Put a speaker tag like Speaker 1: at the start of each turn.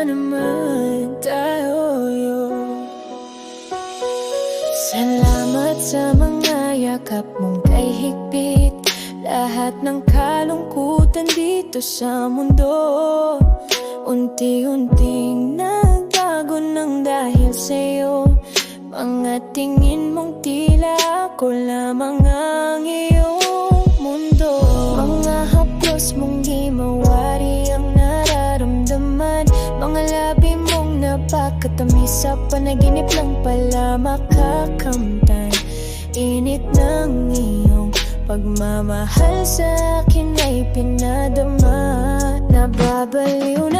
Speaker 1: naman tayo. Salamat sa mga yakap mong kay higpit, lahat ng kalungkutan dito sa mundo unti-unting nagbago ng dahil sa'yo. Mga tingin mong tila ako lamang ang iyong mundo. Mga haplos mong di mawari ang nararamdaman, mga labi mong napakatamis, sa panaginip lang pala makakamtan. Init ng iyong pagmamahal sa akin ay pinadama, nababaliw